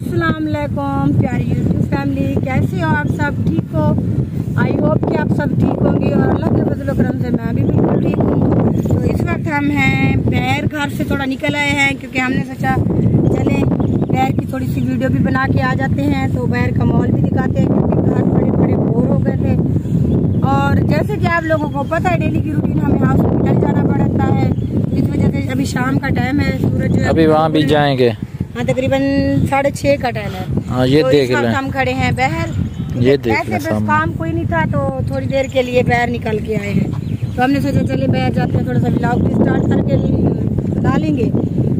अस्सलाम वालेकुम प्यारी यूट्यूब फैमिली, कैसे हो आप सब? ठीक हो? आई होप कि आप सब ठीक होंगे और अल्लाह के फजल करम से मैं भी बिल्कुल ठीक हूँ। तो इस वक्त हम हैं बहर, घर से थोड़ा निकल आए हैं क्योंकि हमने सोचा चले बहर की थोड़ी सी वीडियो भी बना के आ जाते हैं, तो बहर का माहौल भी दिखाते हैं क्योंकि घर बड़े बड़े बोर हो गए थे। और जैसे कि आप लोगों को पता है डेली की रूटीन हमें हॉस्पिटल जाना पड़ता है, इस वजह से अभी शाम का टाइम है, सूरज अभी वहाँ भी जाएंगे। हाँ, तकरीबन 6:30 का टाइम है। हाँ, ये तो देख इस लें। वक्त हम खड़े हैं बहर, ये देख ऐसे लें बस सामने। काम कोई नहीं था तो थोड़ी देर के लिए बहर निकल के आए हैं। तो हमने सोचा चले बहर जाते हैं, थोड़ा सा व्लॉग भी स्टार्ट करके बना लेंगे,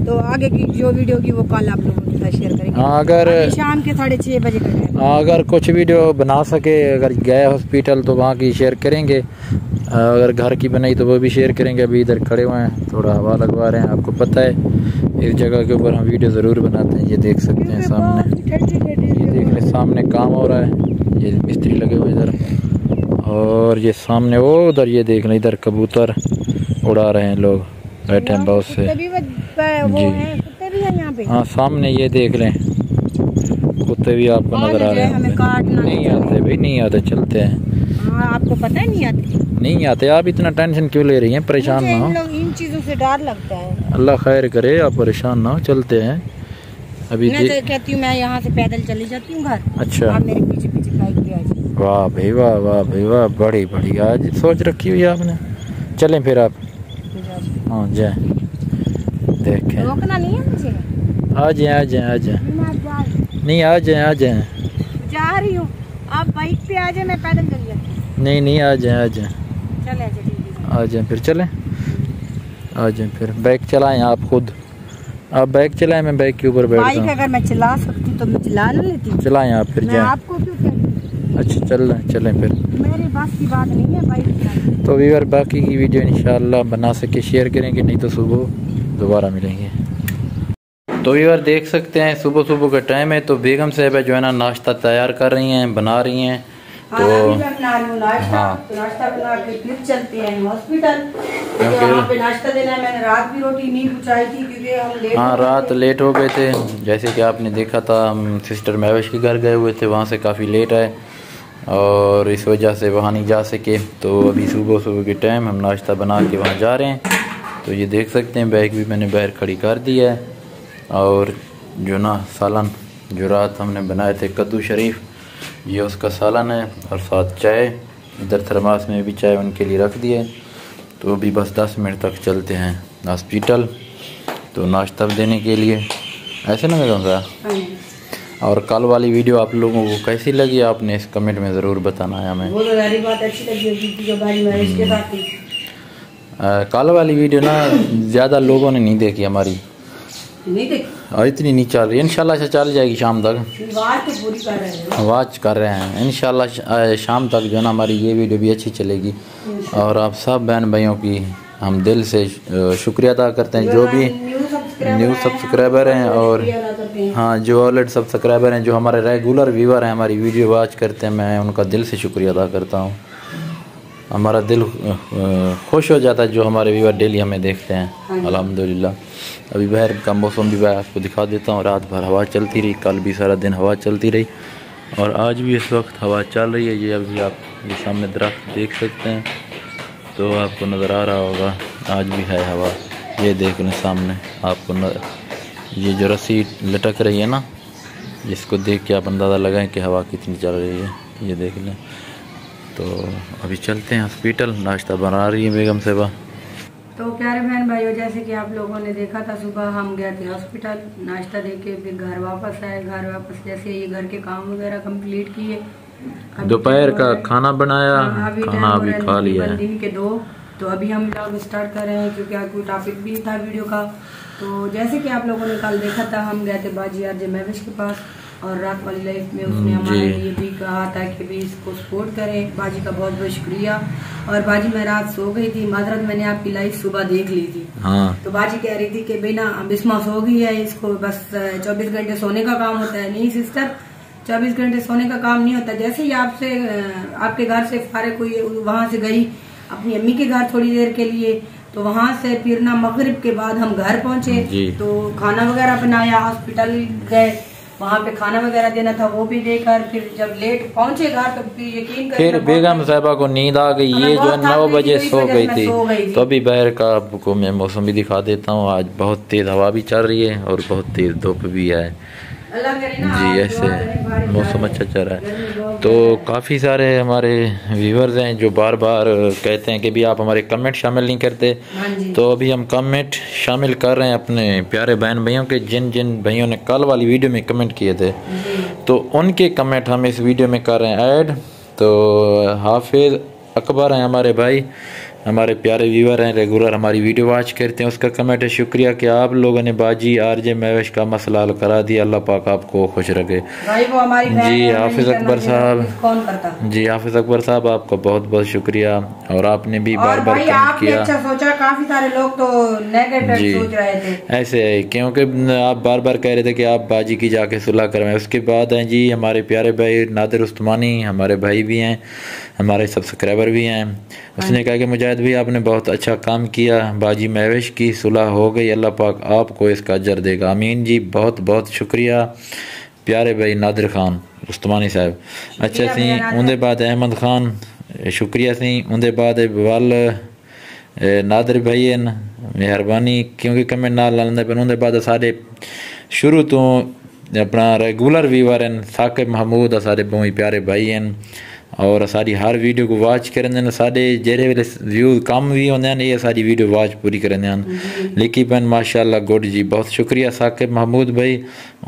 तो आगे की जो वीडियो होगी वो कल आप लोगों के साथ शेयर करेंगे। हाँ, अगर शाम के 6:30 बजे का टाइम। अगर कुछ वीडियो बना सके, अगर गए हॉस्पिटल तो वहाँ की शेयर करेंगे, अगर घर की बनाई तो वो भी शेयर करेंगे। अभी इधर खड़े हुए हैं, थोड़ा हवा लगवा रहे हैं। आपको पता है इस जगह के ऊपर हम वीडियो ज़रूर बनाते हैं। ये देख सकते हैं सामने, ये देख लें सामने काम हो रहा है, ये मिस्त्री लगे हुए इधर, और ये सामने वो उधर ये देख लें, इधर कबूतर उड़ा रहे हैं लोग, बैठे हैं बहुत से जी। कुत्ते भी हैं यहाँ पे। हाँ, सामने ये देख लें कुत्ते भी आपको नजर आ रहे हैं। नहीं आते भाई, नहीं आते, चलते हैं। हाँ, आपको पता है नहीं आते? नहीं आते। आप इतना टेंशन क्यों ले रही हैं? परेशान ना हो, इन चीजों से डर लगता है। अल्लाह खैर करे, आप परेशान ना हो, चलते हैं। अभी मैं तो कहती हूँ मैं यहाँ से पैदल चली जाती हूँ घर। अच्छा, आप मेरे पीछे पीछे बाइक पे आ जाइए। वाह भाई वाह, वाह भाई वाह, बड़ी बड़ी आज सोच रखी हुई है आपने। चलें फिर आप। हाँ जाए, देखें। रोकना नहीं है मुझे। आ जाए आ जाए आ जाए। नहीं, आ जाए आ जाए। जा रही हूँ, आप बाइक पे आ जाए, मैं पैदल चली जाती हूँ। नहीं नहीं, आ जाए आ जाए चले आ जाए, फिर चलें। आ जाए फिर, बाइक चलाएं आप खुद। आप बाइक चलाएं, मैं बाइक के ऊपर बैठ बाइक अगर मैं चला सकती तो मैं चला ना लेती। चलाएं आप, फिर जाएं। आपको क्यों कहती? अच्छा चलें फिर। मेरे बस की बात नहीं है बाइक चलाना। तो व्यूअर बाकी की वीडियो इंशाल्लाह बना सके शेयर करेंगे, नहीं तो सुबह दोबारा मिलेंगे। तो व्यूअर देख सकते हैं सुबह सुबह का टाइम है, तो बेगम साहब जो है ना नाश्ता तैयार कर रही हैं, बना रही हैं। तो हाँ, नाश्ता बना के फिर चलते हैं हॉस्पिटल, क्योंकि वहाँ पे नाश्ता देना है। मैंने रात भी रोटी नहीं पहुँचाई थी क्योंकि हम लेट, हाँ रात लेट हो गए थे। जैसे कि आपने देखा था, हम सिस्टर महविश के घर गए हुए थे, वहाँ से काफ़ी लेट आए और इस वजह से वहाँ नहीं जा सके। तो अभी सुबह सुबह के टाइम हम नाश्ता बना के वहाँ जा रहे हैं। तो ये देख सकते हैं बैग भी मैंने बाहर खड़ी कर दिया है, और जो ना सालन जो रात हमने बनाए थे कद्दू शरीफ, ये उसका सालन है, और साथ चाय। इधर थर्मास में भी चाय उनके लिए रख दिया है। तो अभी बस 10 मिनट तक चलते हैं हॉस्पिटल, तो नाश्ता देने के लिए। ऐसे ना मैं कहूँगा। और कल वाली वीडियो आप लोगों को कैसी लगी आपने इस कमेंट में ज़रूर बताना है हमें। वो तो सारी बात अच्छी लगी जो भाई मैरिज के साथ थी। कल वाली वीडियो ना ज़्यादा लोगों ने नहीं देखी हमारी, नहीं देखी और इतनी नहीं चल रही। इंशाल्लाह से चल जाएगी शाम तक। आवाज़ तो पूरी कर रहे हैं, आवाज़ कर रहे हैं। इंशाल्लाह शाम तक जो है ना हमारी ये वीडियो भी अच्छी चलेगी। और आप सब बहन भाइयों की हम दिल से शुक्रिया अदा करते हैं, जो भी न्यू सब्सक्राइबर हैं, और हाँ जो ऑलरेडी सब्सक्राइबर हैं, जो हमारे रेगुलर व्यूवर हैं, हमारी वीडियो वॉच करते हैं, मैं उनका दिल से शुक्रिया अदा करता हूँ। हमारा दिल खुश हो जाता है जो हमारे व्यूवर डेली हमें देखते हैं, अल्हम्दुलिल्लाह। अभी बाहर का मौसम भी मैं आपको दिखा देता हूँ। रात भर हवा चलती रही, कल भी सारा दिन हवा चलती रही, और आज भी इस वक्त हवा चल रही है। ये अभी आप ये सामने दरख्त देख सकते हैं, तो आपको नज़र आ रहा होगा, आज भी है हवा। ये देख लें सामने आपको ये जो रस्सी लटक रही है ना, जिसको देख के आप अंदाज़ा लगाएं कि हवा कितनी चल रही है। ये देख लें। तो अभी चलते हैं हॉस्पिटल, नाश्ता बना रही है बेगम साहबा। तो प्यारे बहन भाइयों, जैसे कि आप लोगों ने देखा था, सुबह हम गए थे हॉस्पिटल, नाश्ता देके फिर घर वापस आए। घर वापस जैसे ये घर के काम वगैरह कंप्लीट किए, दोपहर का खाना बनाया, खाना अभी खा लिया है। दिन के 2। तो अभी हम व्लॉग स्टार्ट कर रहे हैं क्योंकि आज कोई टॉपिक भी था वीडियो का। तो जैसे कि आप लोगों ने कल देखा था, हम गए थे बाजी आरजे महविश के पास, और रात वाली लाइफ में उसने हमारे लिए भी कहा था कि भी इसको सपोर्ट करें। बाजी का बहुत बहुत शुक्रिया। और बाजी मैं रात सो गई थी, मादरत मैंने आपकी लाइफ सुबह देख ली थी। हाँ। तो बाजी कह रही थी कि बिना बिस्मा सो गई है, इसको बस 24 घंटे सोने का काम होता है। नहीं सिस्टर, 24 घंटे सोने का काम नहीं होता। जैसे ही आपसे आपके घर से फारिग हुई, वहां से गई अपनी अम्मी के घर थोड़ी देर के लिए, तो वहां से फिर ना मगरिब के बाद हम घर पहुंचे, तो खाना वगैरह बनाया, हॉस्पिटल गए, वहाँ पे खाना वगैरह देना था, वो भी देकर फिर जब लेट पहुँचे घर तो यकीन करें फिर बेगम साहिबा को नींद आ गई, ये जो 9 बजे सो गई थी। तो अभी बाहर का आपको मैं मौसम भी दिखा देता हूँ। आज बहुत तेज़ हवा भी चल रही है और बहुत तेज़ धूप भी है जी। ऐसे मौसम अच्छा चल रहा है। तो काफ़ी सारे हमारे व्यूअर्स हैं जो बार बार कहते हैं कि भी आप हमारे कमेंट शामिल नहीं करते, तो अभी हम कमेंट शामिल कर रहे हैं अपने प्यारे बहन भाइयों के, जिन जिन भाइयों ने कल वाली वीडियो में कमेंट किए थे, तो उनके कमेंट हम इस वीडियो में कर रहे हैं ऐड। तो हाफिज़ अकबर हैं हमारे भाई, हमारे प्यारे व्यूअर हैं, रेगुलर हमारी वीडियो वॉच करते हैं। उसका कमेंट है, शुक्रिया कि आप लोगों ने बाजी आरजे महवेश का मसला हल करा दिया, अल्लाह पाक आपको खुश रखे। भाई वो हमारी जी हाफिज़ अकबर साहब, कौन करता? जी हाफिज़ अकबर साहब आपका बहुत बहुत शुक्रिया। और आपने भी बार बार कमेंट किया। अच्छा सोचा, काफी सारे लोग तो नेगेटिव सोच रहे थे ऐसे है, क्योंकि आप बार बार कह रहे थे कि आप बाजी की जाके सुलह करवाएं। उसके बाद हैं जी हमारे प्यारे भाई नादिर उस्मानी, हमारे भाई भी हैं, हमारे सब्सक्राइबर भी हैं। उसने कहा कि मुजाहिद भाई आपने बहुत अच्छा काम किया, बाजी महवेश की सुलह हो गई, अल्लाह पाक आपको इसका अजर देगा, आमीन जी। बहुत बहुत शुक्रिया प्यारे भाई नादिर खान उस्मानी साहब। अच्छा सी उनके बाद अहमद खान, शुक्रिया सी। उनके बाद वल नादिर भाई हैं, मेहरबानी क्योंकि कमेंट ना लाने पे। उनके बाद सारे शुरू तो अपना रेगुलर व्यूअर हैं, साकिब महमूद सारे बहुत प्यारे भाई हैं और सारी हर वीडियो को वॉच करें। साढ़े जेरे वेले व्यू कम भी होंगे हैं, ये सारी वीडियो वॉच पूरी करें हैं। लिखी बहन माशाल्लाह गुड जी, बहुत शुक्रिया साकिब महमूद भाई।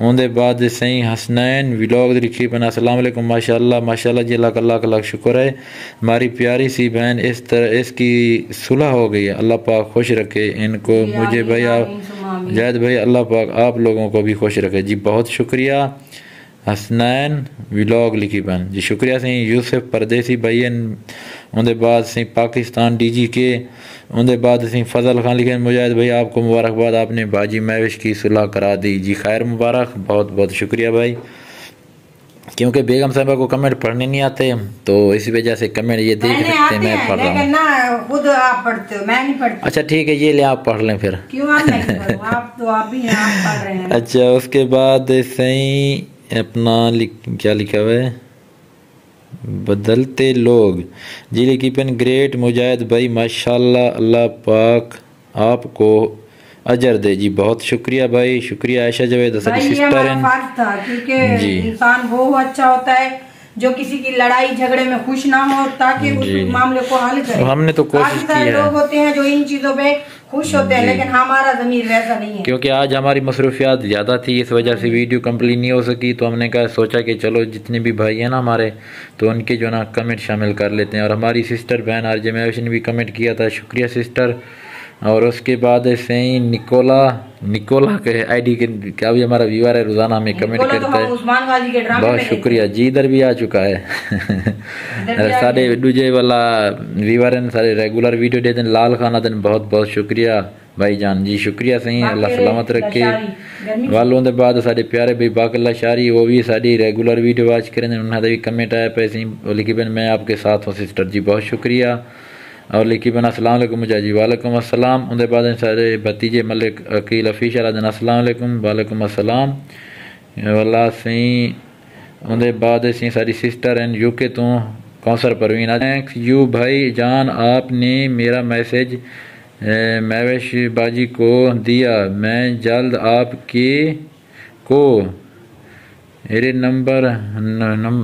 उनके बाद सही हसनैन व्लॉग लिखी बहन, अस्सलाम वालेकुम, माशाल्लाह माशाल्लाह जी, अल्लाह का शुक्र है। हमारी प्यारी सी बहन इस तरह इसकी सुलह हो गई है, अल्लाह पाक खुश रखे इनको। मुझे भाई आप जायद भाई, अल्लाह पाक आप लोगों को भी खुश रखे जी। बहुत शुक्रिया हसनैन व्लॉग लिखी बहन जी, शुक्रिया सी। यूसुफ परदेसी भाई उनके बाद सी पाकिस्तान DG के। उनके बाद सी फजल खान लिखे, मुजाहिद भाई आपको मुबारकबाद, आपने बाजी महवेश की सुलह करा दी जी, खैर मुबारक। बहुत बहुत शुक्रिया भाई। क्योंकि बेगम साहिबा को कमेंट पढ़ने नहीं आते, तो इसी वजह से कमेंट ये देख सकते हैं, मैं पढ़ रहा हूँ। खुद आप पढ़ते हो, मैं नहीं पढ़ती। अच्छा ठीक है, ये ले आप पढ़ लें फिर। क्यों आप नहीं पढ़ो? आप तो आप भी आप पढ़ रहे हैं। अच्छा उसके बाद सही अपना क्या लिखा हुआ है, बदलते लोग जी लिखी पेन, ग्रेट मुजाहिद भाई माशाल्लाह, अल्लाह पाक आपको अजर दे जी। बहुत शुक्रिया भाई, शुक्रिया। आयशा जवेद सारी सिस्टर हैं था, क्योंकि इंसान वो अच्छा होता है जो किसी की लड़ाई झगड़े में खुश ना हो, ताकि उस मामले को हल करे। हमने तो कोशिश की है। लोग होते हैं जो इन चीजों पे खुश होते हैं, लेकिन हमारा ज़मीर वैसा नहीं है। क्योंकि आज हमारी मसरूफियात ज़्यादा थी, इस वजह से वीडियो कंप्लीट नहीं हो सकी, तो हमने कहा सोचा कि चलो जितने भी भाई हैं ना हमारे, तो उनके जो ना कमेंट शामिल कर लेते हैं। और हमारी सिस्टर बहन आरजे महवेश ने भी कमेंट किया था, शुक्रिया सिस्टर। और उसके बाद ऐसे ही निकोला के आईडी के क्या भी हमारा व्यूअर है, रोजाना हमें कमेंट करता है, बहुत शुक्रिया जी। इधर भी आ चुका है सारे दूजे वाला व्यूअर हैं, सारे रेगुलर वीडियो देते हैं, लाल खाना दिन बहुत बहुत शुक्रिया भाईजान जी, शुक्रिया सही, अल्लाह सलामत रखे। वालों के बाद सारे प्यारे भाई बाकल्ला शारी, वो भी सारी रेगुलर वीडियो वॉच करें, उन्होंने भी कमेंट आया पैसे लिखी बन, मैं आपके साथ हूँ सिस्टर जी, बहुत शुक्रिया। और लिखी बना अस्सलाम वालेकुम मुझा जी, वालेकुम अस्सलाम। उनके बाद सारे भतीजे मलिक अकील अफीशर आदन अस्सलाम वालेकुम, वालेकुम अस्सलाम वाला सही। उनके बाद सी सारी सिस्टर हैं यूके तो कौसर परवीन, थैंक्स यू भाई जान, आपने मेरा मैसेज महवेश बाजी को दिया, मैं जल्द आपके को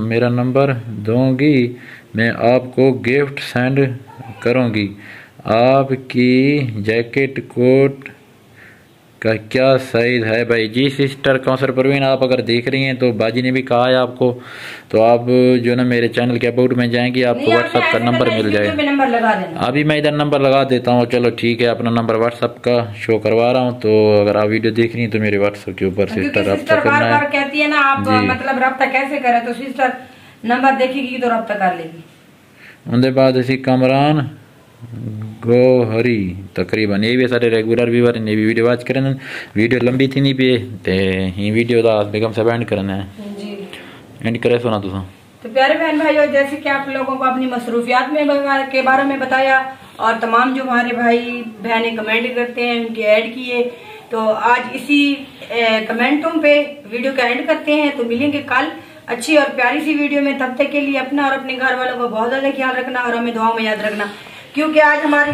मेरा नंबर दूंगी, मैं आपको गिफ्ट सेंड करूंगी। आपकी जैकेट कोट का क्या साइज है भाई? जी सिस्टर कौसर परवीन, आप अगर देख रही हैं तो बाजी ने भी कहा है आपको, तो आप जो ना मेरे चैनल के अबाउट में जाएंगी, आपको व्हाट्सएप का नंबर मिल जाएगा। अभी मैं इधर नंबर लगा देता हूँ, चलो ठीक है, अपना नंबर व्हाट्सएप का शो करवा रहा हूँ, तो अगर आप वीडियो देख रही हैं तो मेरे व्हाट्सएप के ऊपर सिस्टर रब्ता करना है। कहती है ना आप मतलब रब्ता कैसे करें, तो सिस्टर नंबर देखेगी तो रब्ता कर लेगी। उनके बाद इसी कमरान गोहरी तकरीबन ये भी सारे रेगुलर व्यूअर ने भी वीडियो वॉच करन, वीडियो लंबी थी नहीं पे ते ही वीडियो दा बेगम साहब एंड करना है जी, एंड करे सुना तुसा। तो प्यारे बहन भाइयों, जैसे कि आप लोगों को अपनी मसरूफियात में के बारे में बताया, और तमाम जो हमारे भाई बहनें कमेंट करते हैं उनके ऐड किए, तो आज इसी कमेंटों पे वीडियो का एंड करते हैं। तो मिलेंगे कल अच्छी और प्यारी सी वीडियो में। तब तक के लिए अपना और अपने घर वालों का बहुत ज्यादा ख्याल रखना और हमें दुआओं में याद रखना, क्योंकि आज हमारी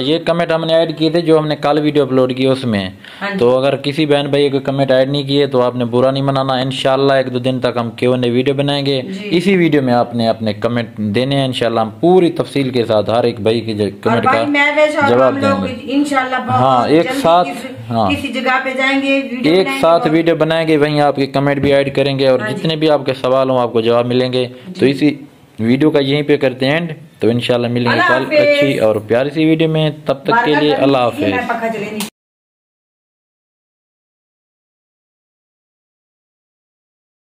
ये कमेंट हमने ऐड किए थे जो हमने कल वीडियो अपलोड की उसमें। तो अगर किसी बहन भाई को कमेंट ऐड नहीं किए तो आपने बुरा नहीं मनाना। इंशाल्लाह 1-2 दिन तक हम Q&A वीडियो बनाएंगे। इसी वीडियो में आपने अपने कमेंट देने हैं। इंशाल्लाह हम पूरी तफसील के साथ हर एक भाई के कमेंट का जवाब देंगे इंशाल्लाह। हाँ, एक साथ किसी जगह पे जाएंगे, एक साथ वीडियो बनाएंगे, वहीं आपके कमेंट भी ऐड करेंगे और जितने भी आपके सवाल हों आपको जवाब मिलेंगे। तो इसी वीडियो का यहीं पे करते हैं एंड। तो इंशाल्लाह मिलेंगे कल अच्छी और प्यारी सी वीडियो में। तब तक के लिए अल्लाह हाफिज।